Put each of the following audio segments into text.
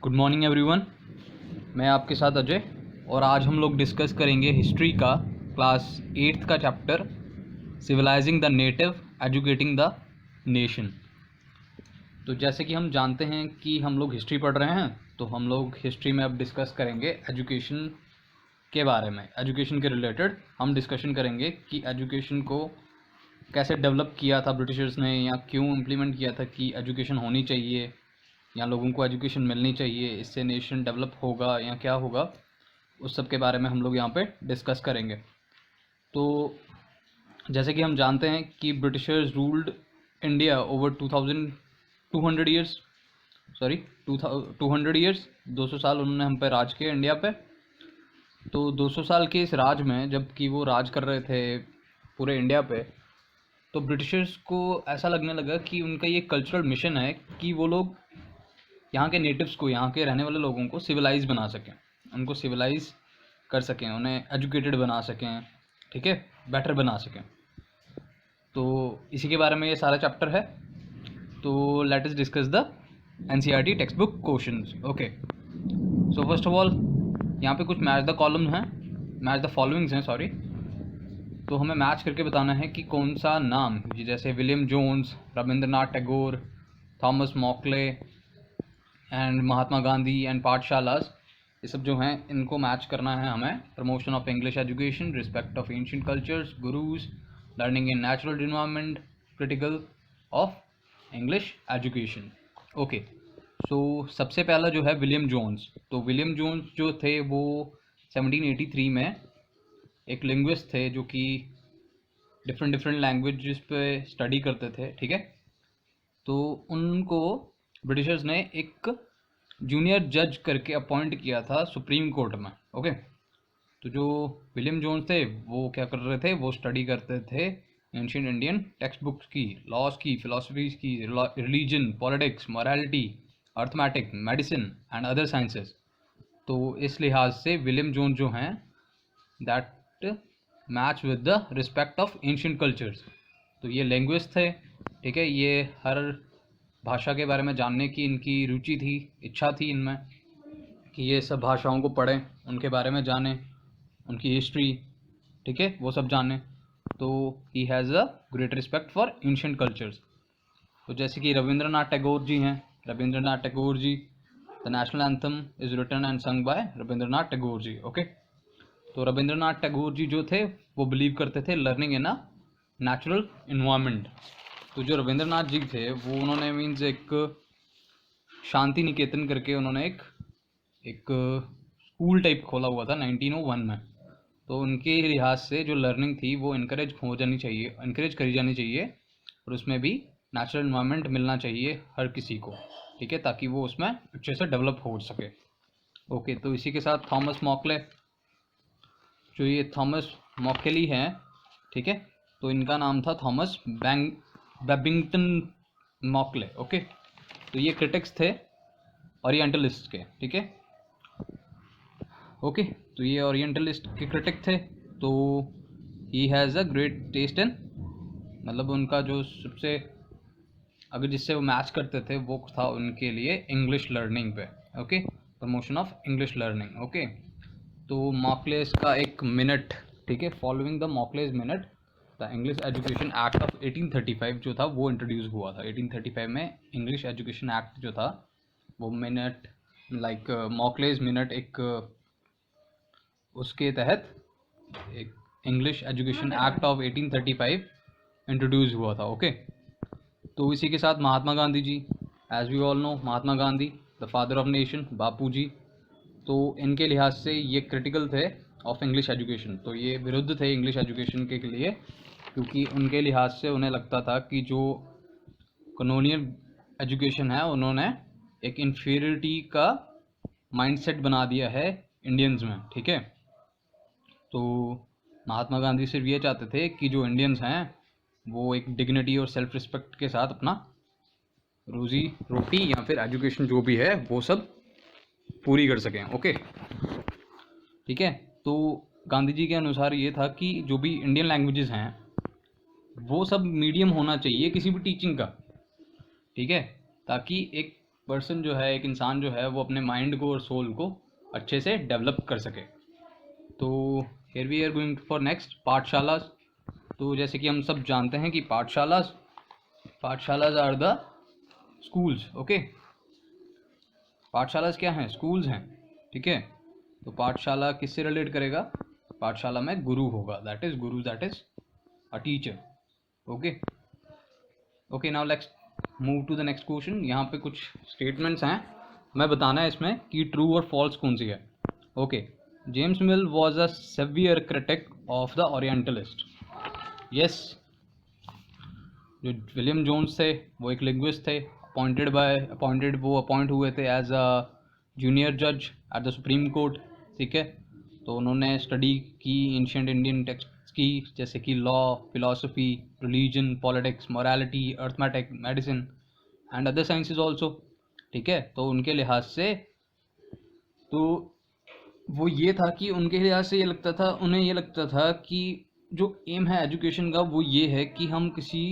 Good morning everyone. मैं आपके साथ अजय और आज हम लोग डिस्कस करेंगे हिस्ट्री का क्लास 8th का chapter civilising the native educating the nation. तो जैसे कि हम जानते हैं कि हम लोग हिस्ट्री पढ़ रहे हैं, तो हम लोग हिस्ट्री में अब डिस्कस करेंगे एजुकेशन के बारे में। एजुकेशन के रिलेटेड हम डिस्कशन करेंगे कि एजुकेशन को कैसे डेवलप किया था ब्रिटिशर्स ने, या क्यों इम्प्लीमेंट किया था कि एजुकेशन होनी चाहिए या लोगों को एजुकेशन मिलनी चाहिए, इससे नेशन डेवलप होगा या क्या होगा, उस सब के बारे में हम लोग यहाँ पे डिस्कस करेंगे। तो जैसे कि हम जानते हैं कि Britishers ruled India over 200 years, 200 साल उन्होंने हम पे राज किया, इंडिया पे। तो 200 साल के इस राज में जब कि वो राज कर रहे थे पूरे इंडिया पे, तो ब्रिटिशर्स को ऐसा लगने लगा कि उनका ये कल्चरल मिशन है कि वो लोग यहाँ के नेटिव्स को, यहाँ के रहने वाले लोगों को सिविलाइज बना सकें, उनको सिविलाइज कर सकें, उन्हें एजुकेटेड बना सकें, ठीक है, बेटर बना सकें। तो इसी के बारे में ये सारा चैप्टर है। तो let us discuss the NCERT text book questions. Okay, so first of all यहाँ पे कुछ मैच द कॉलम हैं, मैच द फॉलोइंग्स हैं, सॉरी। तो हमें मैच करके बताना है कि कौन सा नाम, जैसे William Jones, Rabindranath Tagore, Thomas Macaulay and Mahatma Gandhi and पाठशालास, ये सब जो हैं इनको मैच करना है हमें। Promotion of English education, respect of ancient cultures, gurus, learning in natural environment, critical of English education. Okay, so सबसे पहला जो है विलियम जोन्स। तो विलियम जोन्स जो थे वो 1783 में एक लिंग्विस्ट थे जो कि डिफरेंट लैंग्वेजेस पे स्टडी करते थे, ठीक है। तो उनको ब्रिटिशर्स ने एक जूनियर जज करके अपॉइंट किया था सुप्रीम कोर्ट में। ओके, तो जो विलियम जोन्स थे वो क्या कर रहे थे, वो स्टडी करते थे एंशिएंट इंडियन टेक्स्ट बुक्स की, लॉज की, फिलोसफीज की, religion, politics, morality, arithmetic, medicine and other sciences. तो इस लिहाज से विलियम जोन्स जो हैं that match with the respect of ancient cultures. तो ये लैंग्वेज थे, ठीक है, ये हर भाषा के बारे में जानने की इनकी रुचि थी, इच्छा थी इनमें कि ये सब भाषाओं को पढ़ें, उनके बारे में जानें, उनकी हिस्ट्री, ठीक है, वो सब जानें। तो he has a great respect for ancient cultures. तो जैसे कि रविंद्रनाथ टैगोर जी हैं, Rabindranath Tagore ji, the national anthem is written and sung by Rabindranath Tagore ji. Okay, तो रविंद्रनाथ टैगोर जी जो थे वो बिलीव करते थे learning in a natural environment. तो जो रविंद्रनाथ जी थे वो उन्होंने मीन्स एक शांति निकेतन करके उन्होंने एक स्कूल टाइप खोला हुआ था 1901 में। तो उनके लिहाज से जो लर्निंग थी वो इनकरेज करी जानी चाहिए, और उसमें भी नेचुरल इन्वायरमेंट मिलना चाहिए हर किसी को, ठीक है, ताकि वो उसमें अच्छे से डेवलप हो सके। ओके, तो इसी के साथ थॉमस मॉकले, जो ये थॉमस मॉकेली हैं, ठीक है, तो इनका नाम था थॉमस बेबिंगटन मॉकले। ओके, तो ये क्रिटिक्स थे ओरिएंटलिस्ट के, ठीक है। ओके, तो ये ओरिएंटलिस्ट के क्रिटिक थे। तो he has a great taste in, मतलब उनका जो सबसे अगर जिससे वो मैच करते थे वो था उनके लिए इंग्लिश लर्निंग पे। Okay, promotion of English learning. Okay, तो मॉकलेस का एक मिनट, ठीक है, following the Macaulay's minute the English education act of 1835 जो था वो इंट्रोड्यूस हुआ था। 1835 में इंग्लिश एजुकेशन एक्ट जो था वो मिनट, लाइक मॉकलेस मिनट, एक उसके तहत एक English education act of 1835 introduce हुआ था। ओके, तो इसी के साथ Mahatma Gandhi ji, as we all know, Mahatma Gandhi the father of nation, Bapu ji, तो इनके लिहाज से ये क्रिटिकल थे ऑफ इंग्लिश एजुकेशन। तो ये विरुद्ध थे इंग्लिश एजुकेशन के लिए, क्योंकि उनके लिहाज से उन्हें लगता था कि जो कॉलोनियल एजुकेशन है उन्होंने एक इन्फीरियरिटी का माइंडसेट बना दिया है इंडियंस में, ठीक है। तो महात्मा गांधी सिर्फ ये चाहते थे कि जो इंडियंस हैं वो एक डिग्निटी और सेल्फ रिस्पेक्ट के साथ अपना रोजी रोटी या फिर एजुकेशन जो भी है वो सब पूरी कर सकें। ओके, ठीक है। तो गांधी जी के अनुसार ये था कि जो भी इंडियन लैंग्वेजेस हैं वो सब मीडियम होना चाहिए किसी भी टीचिंग का, ठीक है, ताकि एक पर्सन जो है, एक इंसान जो है, वो अपने माइंड को और सोल को अच्छे से डेवलप कर सके। तो here we are going for next pathshala. तो जैसे कि हम सब जानते हैं कि pathshalas are the schools. Okay, pathshalas क्या हैं? स्कूल्स हैं, ठीक है। तो पाठशाला किससे रिलेट करेगा? पाठशाला में गुरु होगा, that is guru, that is a teacher. Okay okay, now let's move to the next question. यहाँ पे कुछ स्टेटमेंट्स हैं, मैं बताना है इसमें कि ट्रू और फॉल्स कौन सी है। Okay, James Mill was a severe critic of the orientalist. Yes, जो विलियम जोन्स थे वो एक लिंग्विस्ट थे, अपॉइंट हुए थे एज अ जूनियर जज एट द सुप्रीम कोर्ट, ठीक है। तो उन्होंने स्टडी की एंशिएंट इंडियन टेक्स्ट की, जैसे कि law, philosophy, religion, politics, morality, arithmetic, medicine and other sciences also, ठीक है। तो उनके लिहाज से तो वो ये था कि उनके लिहाज से उन्हें ये लगता था कि जो एम है एजुकेशन का वो ये है कि हम किसी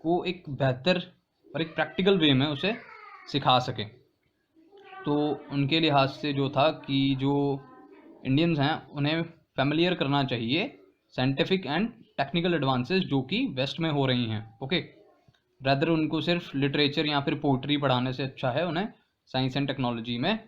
को एक बेहतर और एक प्रैक्टिकल वे में उसे सिखा सकें। तो उनके लिहाज से जो था कि जो इंडियंस हैं उन्हें फेमिलियर करना चाहिए साइंटिफिक एंड टेक्निकल एडवांसेस जो कि वेस्ट में हो रही हैं। ओके, रैदर उनको सिर्फ लिटरेचर या फिर पोइट्री पढ़ाने से अच्छा है उन्हें साइंस एंड टेक्नोलॉजी में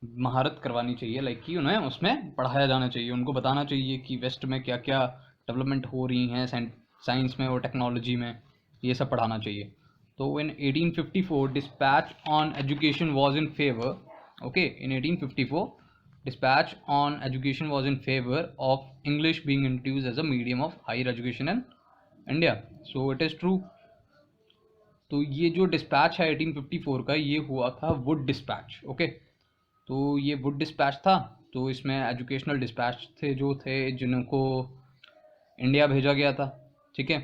महारत करवानी चाहिए, लाइक कि उन्हें उसमें पढ़ाया जाना चाहिए, उनको बताना चाहिए कि वेस्ट में क्या क्या डेवलपमेंट हो रही हैं साइंस में और टेक्नोलॉजी में, ये सब पढ़ाना चाहिए। तो इन 1854 dispatch on education was in favour, okay, in 1854 dispatch on education was in favor of English being introduced as a medium of higher education in India. So it is true. तो ये जो dispatch है 1854 का, ये हुआ था Wood dispatch. Okay, तो ये वुड डिस्पैच था, तो इसमें एजुकेशनल डिस्पैच थे जो थे जिनको इंडिया भेजा गया था, ठीक है।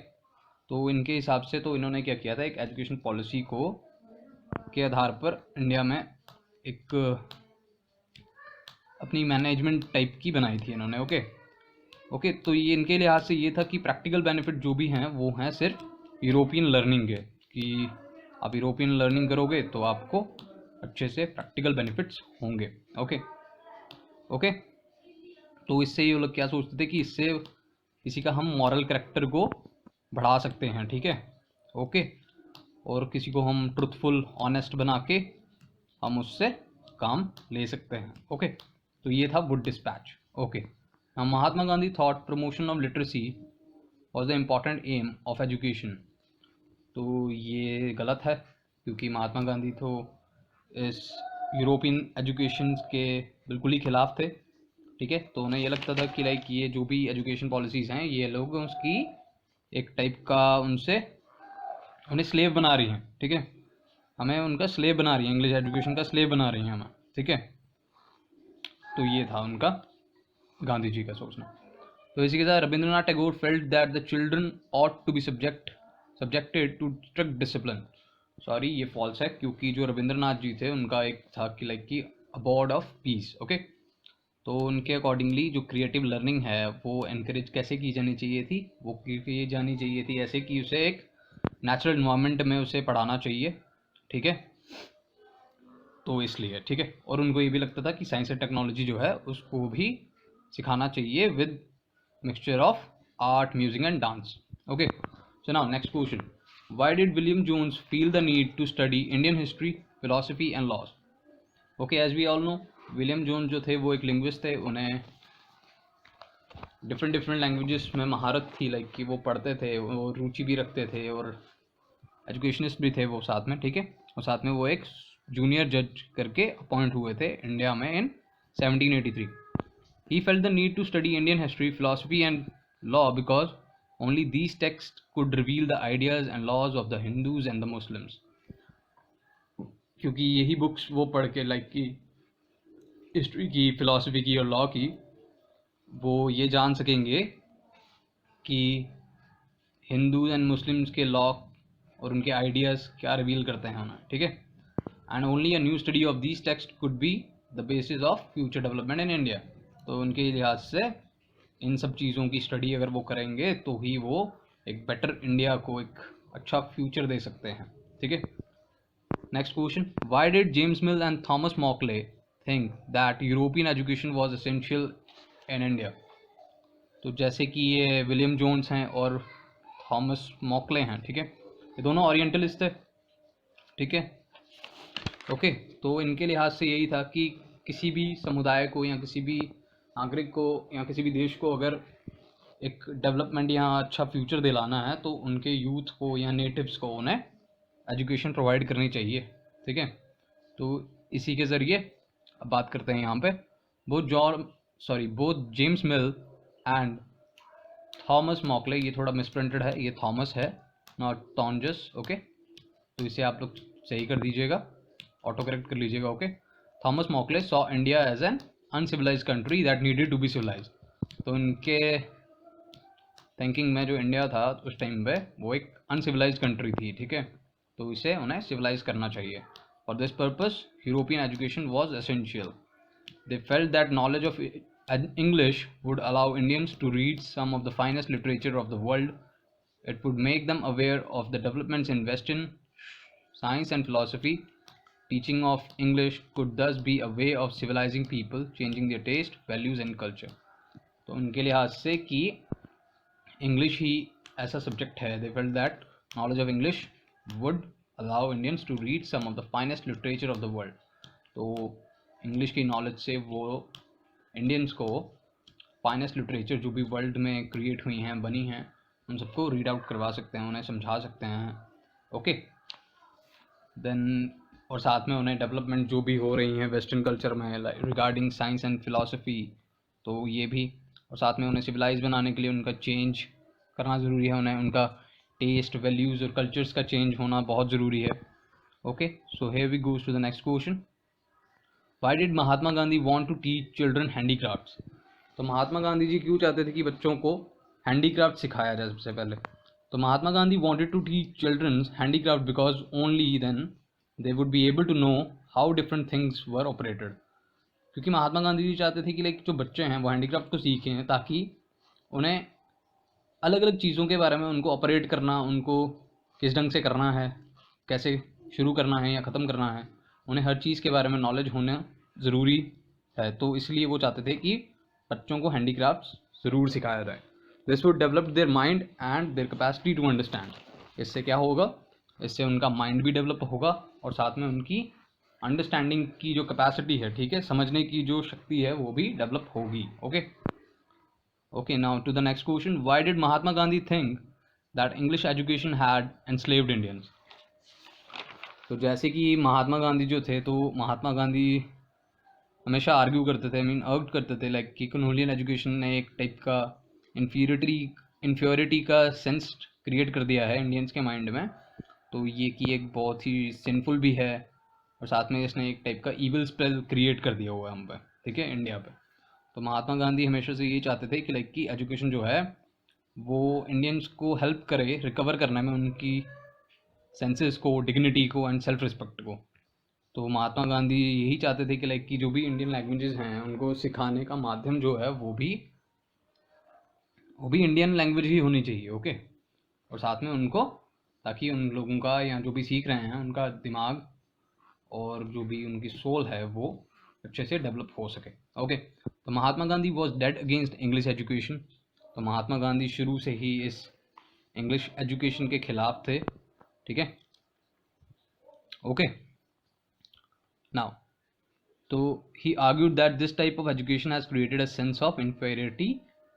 तो इनके हिसाब से तो इन्होंने क्या किया था, एक एजुकेशन पॉलिसी को के आधार पर इंडिया में एक अपनी मैनेजमेंट टाइप की बनाई थी इन्होंने। ओके ओके, तो ये इनके लिहाज से ये था कि प्रैक्टिकल बेनिफिट जो भी हैं वो हैं सिर्फ यूरोपियन लर्निंग के, कि आप यूरोपियन लर्निंग करोगे तो आपको अच्छे से प्रैक्टिकल बेनिफिट्स होंगे। ओके ओके, तो इससे ये लोग क्या सोचते थे कि इससे किसी का हम मॉरल कैरेक्टर को बढ़ा सकते हैं, ठीक है। ओके, और किसी को हम ट्रुथफुल ऑनेस्ट बना के हम उससे काम ले सकते हैं। ओके, तो ये था Wood dispatch. Okay, Mahatma Gandhi thought promotion of literacy was the important aim of education. तो ये गलत है, क्योंकि महात्मा गांधी तो इस यूरोपियन एजुकेशन के बिल्कुल ही खिलाफ थे, ठीक है। तो उन्हें ये लगता था कि लाइक ये जो भी एजुकेशन पॉलिसीज़ हैं ये लोग उसकी एक टाइप का उनसे उन्हें स्लेव बना रही हैं, ठीक है, हमें उनका स्लेव बना रही है, इंग्लिश एजुकेशन का स्लेव बना रही हैं हमें, ठीक है। तो ये था उनका गांधी जी का सोचना। तो इसी के साथ Rabindranath Tagore felt that the children ought to be subjected to strict discipline. Sorry, ये फॉल्स है, क्योंकि जो रविंद्रनाथ जी थे उनका एक था कि लाइक कि अबॉर्ड ऑफ पीस। ओके, तो उनके अकॉर्डिंगली जो क्रिएटिव लर्निंग है वो एनकरेज कैसे की जानी चाहिए थी, वो की जानी चाहिए थी ऐसे कि उसे एक नेचुरल इन्वायरमेंट में उसे पढ़ाना चाहिए, ठीक है। तो इसलिए, ठीक है, और उनको ये भी लगता था कि साइंस एंड टेक्नोलॉजी जो है उसको भी सिखाना चाहिए with mixture of art, music and dance. Okay, so now next question, why did William Jones feel the need to study Indian history, philosophy and laws. Okay, as we all know, William Jones जो थे वो एक linguist थे, उन्हें different languages में महारत थी, like कि वो पढ़ते थे, वो रुचि भी रखते थे और एजुकेशनिस्ट भी थे वो साथ में, ठीक है। और साथ में वो एक जूनियर जज करके अपॉइंट हुए थे इंडिया में इन 1783। He felt the need to study Indian history, philosophy and law because only these texts could reveal the ideas and laws of the Hindus and the Muslims. क्योंकि यही बुक्स वो पढ़ के लाइक की history की, philosophy की और law की वो ये जान सकेंगे कि हिंदूज एंड मुस्लिम्स के लॉ और उनके आइडियाज़ क्या रिवील करते हैं उन्हें, ठीक है। And only a new study of these text could be the basis of future development in India. तो उनके लिहाज से इन सब चीज़ों की स्टडी अगर वो करेंगे तो ही वो एक बेटर इंडिया को एक अच्छा फ्यूचर दे सकते हैं, ठीक है। Next question, why did James mill and Thomas मॉकले think that European education was essential in India? तो जैसे कि ये विलियम जोन्स हैं और थॉमस मॉकले हैं, ठीक है, ये दोनों ओरिएंटलिस्ट थे, ठीक है, ओके। तो इनके लिहाज से यही था कि किसी भी समुदाय को या किसी भी नागरिक को या किसी भी देश को अगर एक डेवलपमेंट या अच्छा फ्यूचर दिलाना है तो उनके यूथ को या नेटिव्स को उन्हें एजुकेशन प्रोवाइड करनी चाहिए, ठीक है। तो इसी के ज़रिए अब बात करते हैं यहाँ पे, both James mill and Thomas मॉकले, ये थोड़ा मिसप्रिंटेड है, ये थॉमस है नॉट टॉन्जस, ओके। तो इसे आप लोग सही कर दीजिएगा, ऑटो करेक्ट कर लीजिएगा, okay. Thomas Macaulay saw India as an uncivilised country that needed to be civilised. तो उनके थिंकिंग में जो इंडिया था उस टाइम पे वो एक अनसिविलाइज कंट्री थी, ठीक है, तो इसे उन्हें सिविलाइज करना चाहिए। For this purpose European education was essential. They felt that knowledge of English would allow Indians to read some of the finest literature of the world. It would make them aware of the developments in Western science and philosophy. Teaching of English could thus be a way of civilizing people, changing their taste, values and culture. तो उनके लिहाज से कि English ही ऐसा subject है, they felt that knowledge of English would allow Indians to read some of the finest literature of the world. तो English की knowledge से वो इंडियंस को फाइनेस्ट लिटरेचर जो भी वर्ल्ड में क्रिएट हुई हैं, बनी हैं, उन सबको रीड आउट करवा सकते हैं, उन्हें समझा सकते हैं, ओके। देन और साथ में उन्हें डेवलपमेंट जो भी हो रही हैं वेस्टर्न कल्चर में रिगार्डिंग साइंस एंड फिलॉसफी, तो ये भी, और साथ में उन्हें सिविलाइज बनाने के लिए उनका चेंज करना ज़रूरी है, उन्हें उनका टेस्ट, वैल्यूज़ और कल्चर्स का चेंज होना बहुत ज़रूरी है, okay. So here we goes to the next question, Why did Mahatma Gandhi want to teach children handicrafts? तो महात्मा गांधी जी क्यों चाहते थे कि बच्चों को हैंडीक्राफ्ट सिखाया जाए? सबसे पहले तो Mahatma Gandhi wanted to teach children handicraft because only then they would be able to know how different things were operated. क्योंकि महात्मा गांधी जी चाहते थे कि लाइक जो बच्चे हैं वो हैंडीक्राफ्ट को सीखें ताकि उन्हें अलग अलग चीज़ों के बारे में उनको ऑपरेट करना, उनको किस ढंग से करना है, कैसे शुरू करना है या ख़त्म करना है, उन्हें हर चीज़ के बारे में नॉलेज होना ज़रूरी है। तो इसलिए वो चाहते थे कि बच्चों को हैंडीक्राफ्ट्स ज़रूर सिखाया जाए। This would develop their mind and their capacity to understand. इससे क्या होगा, इससे उनका माइंड भी डेवलप होगा और साथ में उनकी अंडरस्टैंडिंग की जो कैपेसिटी है, ठीक है, समझने की जो शक्ति है वो भी डेवलप होगी, okay. Okay, now to the next question, why did Mahatma Gandhi think that English education had enslaved Indians? तो जैसे कि महात्मा गांधी जो थे, तो महात्मा गांधी हमेशा आर्ग्यू करते थे, अर्ग करते थे लाइक कि कॉलोनियल एजुकेशन ने एक टाइप का इन्फ्योरिटी का सेंस क्रिएट कर दिया है इंडियंस के माइंड में। तो ये कि एक बहुत ही सिंफुल भी है और साथ में इसने एक टाइप का ईविल स्पेल क्रिएट कर दिया हुआ है हम पे, ठीक है, इंडिया पे। तो महात्मा गांधी हमेशा से यही चाहते थे कि लाइक कि एजुकेशन जो है वो इंडियंस को हेल्प करे रिकवर करने में उनकी सेंसेस को, डिग्निटी को एंड सेल्फ रिस्पेक्ट को। तो महात्मा गांधी यही चाहते थे कि लाइक कि जो भी इंडियन लैंग्वेजेस हैं उनको सिखाने का माध्यम जो है वो भी इंडियन लैंग्वेज ही होनी चाहिए, ओके। और साथ में उनको, ताकि उन लोगों का या जो भी सीख रहे हैं उनका दिमाग और जो भी उनकी सोल है वो अच्छे से डेवलप हो सके, ओके। तो Mahatma Gandhi was dead against English education. तो महात्मा गांधी शुरू से ही इस इंग्लिश एजुकेशन के खिलाफ थे, ठीक है, okay. Now, so he argued that this type of education has created a sense of inferiority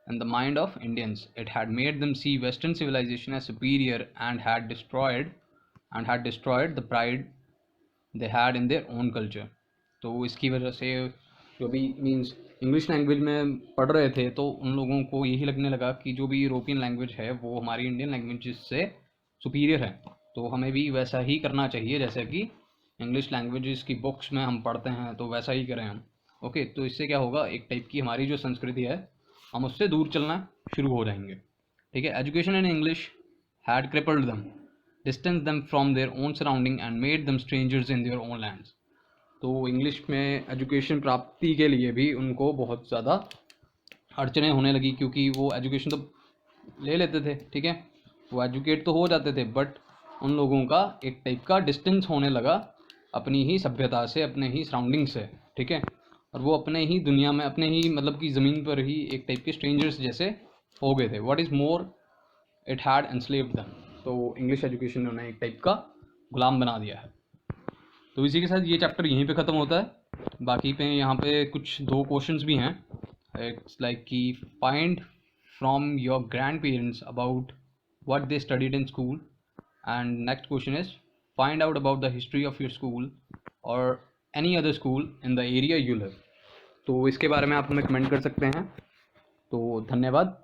in the mind of Indians. It had made them see Western civilization as superior and had destroyed the pride they had in their own culture. तो इसकी वजह से जो भी means English language में पढ़ रहे थे तो उन लोगों को यही लगने लगा कि जो भी यूरोपियन लैंग्वेज है वो हमारी इंडियन लैंग्वेज से सुपीरियर है, तो हमें भी वैसा ही करना चाहिए जैसे कि इंग्लिश लैंग्वेजेस की बुक्स में हम पढ़ते हैं, तो वैसा ही करें हम, ओके। तो इससे क्या होगा, एक टाइप की हमारी जो संस्कृति है हम उससे दूर चलना शुरू हो जाएंगे, ठीक है। Education in English had crippled them, distance them from their own surrounding and made them strangers in their own lands. तो इंग्लिश में एजुकेशन प्राप्ति के लिए भी उनको बहुत ज़्यादा अड़चने होने लगी, क्योंकि वो एजुकेशन तो ले लेते थे, ठीक है, वो एजुकेट तो हो जाते थे, बट उन लोगों का एक टाइप का डिस्टेंस होने लगा अपनी ही सभ्यता से, अपने ही सराउंडिंग से, ठीक है, और वो अपने ही दुनिया में, अपने ही मतलब की ज़मीन पर ही एक टाइप के स्ट्रेंजर्स जैसे हो गए थे. What is more, it had enslaved them. तो इंग्लिश एजुकेशन ने उन्हें एक टाइप का गुलाम बना दिया है. तो इसी के साथ ये चैप्टर यहीं पे ख़त्म होता है. बाकी पे यहाँ पे कुछ 2 क्वेश्चंस भी हैं. इट्स लाइक कि find from your grand parents about what they studied in school, and next question is find out about the history of your school or any other school in the area you live. तो इसके बारे में आप हमें comment कर सकते हैं. तो धन्यवाद.